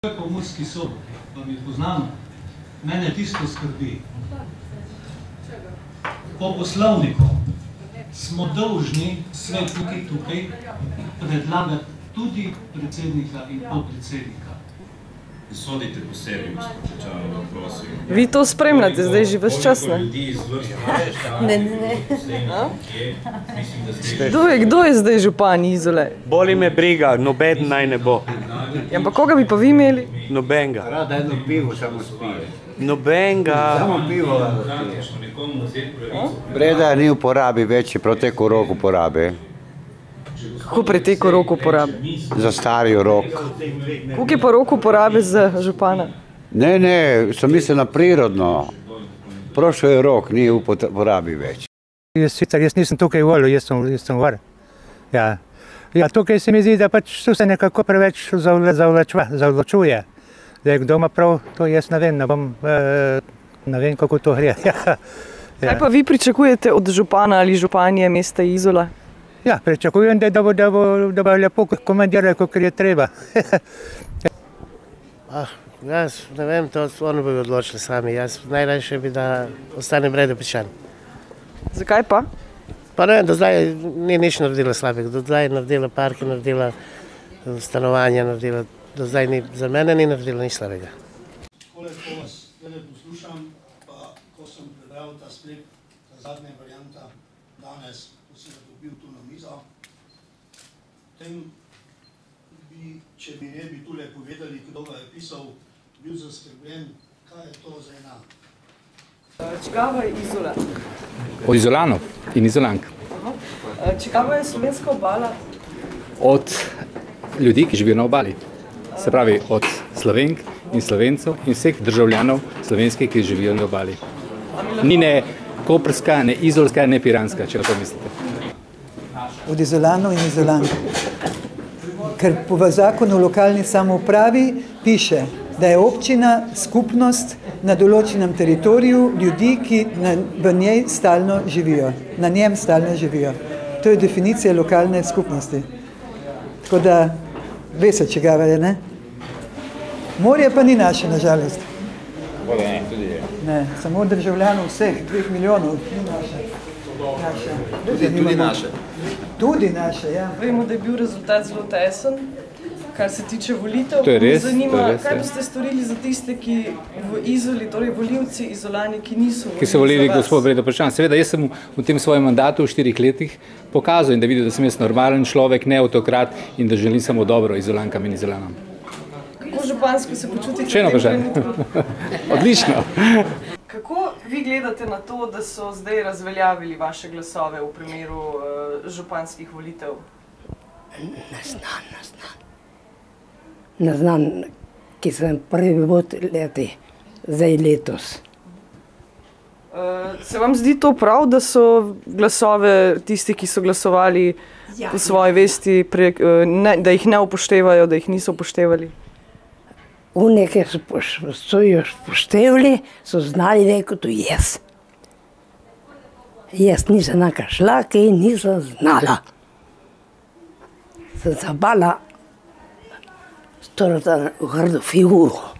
Po Murski Soboti, vam je poznano, mene tisto skrbi. Po poslovniku smo dolžni svetniki tukaj predlagati tudi predsednika in podpredsednika. Sodite po sebi, gospod Pečanov, prosim. Vi to spremljate zdaj že ves čas, ne? Ne. Kdo je zdaj župan Izole? Boli me briga, noben naj ne bo. Ja, pa koga bi pa vi imeli? Nobenga. Rada jedno pivo samo spije. Nobenga. Samo pivo Breda ni uporabi več, prav teko rok uporabi. Kako preteko rok uporabi? Za stari rok. Koliko je pa rok uporabe za župana? Ne, sem mislil na prirodno. Prošel je rok, ni uporabi več. Jaz nisem tukaj volil, jaz sem var. Ja, tukaj se mi zdi, da pač se nekako preveč zavlačuje. Zdaj, kdo ima prav, to jaz ne vem, kako to gre. Kaj pa vi pričakujete od župana ali županje mesta Izola? Ja, pričakujem, da bo lepo komandirali, kakor je treba. Jaz ne vem, to oni bodo odločili sami. Jaz najrajše bi, da ostane Breda Pečan. Zakaj pa? Pa ne vem, do zdaj ni nič naredila slabega. Do zdaj je naredila parke, naredila stanovanja, naredila, do zdaj za mene ni naredila nič slabega. Ko vas poslušam, pa ko sem prebral ta sklep, ta zadnja varianta danes, ko sem ga dobil tu na mizo, potem bi, če mi ne bi tule povedali, kdo ga je pisal, bil zaskrbljen, kaj je to za ena. Čigava je Izola? Od Izolanov in Izolank. Čigava je slovenska obala? Od ljudi, ki živijo na obali. Se pravi, od Slovenk in Slovencev in vseh državljanov slovenskih, ki živijo na obali. Ni ne koprska, ne izolska, ne piranska, če na to mislite. Od Izolanov in Izolank. Ker v zakonu o lokalni samoupravi piše, da je občina skupnost na določenem teritoriju ljudi, ki v njej stalno živijo, na njem stalno živijo. To je definicija lokalne skupnosti. Tako da, ve se, čigava je, ne? Morje pa ni naše, nažalost. Morje ne, tudi je. Ne, samo državljanov vseh, 2 milijonov, ni naše. Tudi naše. Tudi naše, ja. Vemo, da je bil rezultat zelo tesen, kar se tiče volitev. To je res, zanima, kaj boste storili za tiste, ki v Izoli, torej volivci Izolani, ki niso volili za vas? Ki so volili gospod Breda Pečan. Seveda, jaz sem v tem svojem mandatu v 4 letih pokazal in da vidim, da sem jaz normalen človek, ne avtokrat in da želim samo dobro Izolankam in Izolanom. Kako župansko se počutite? Še eno vprašanje. Odlično. Kako vi gledate na to, da so zdaj razveljavili vaše glasove v primeru županskih volitev? Ne znam, ki sem prvi vod leti, zdaj letos. Se vam zdi to prav, da so glasove tisti, ki so glasovali po svoji vesti, da jih ne upoštevajo, da jih niso upoštevali? One, ki so jo upoštevali, so znali veliko to jaz. Jaz nisem neka šla, ki nisem znala. Sem se bala storiti grdo figuro.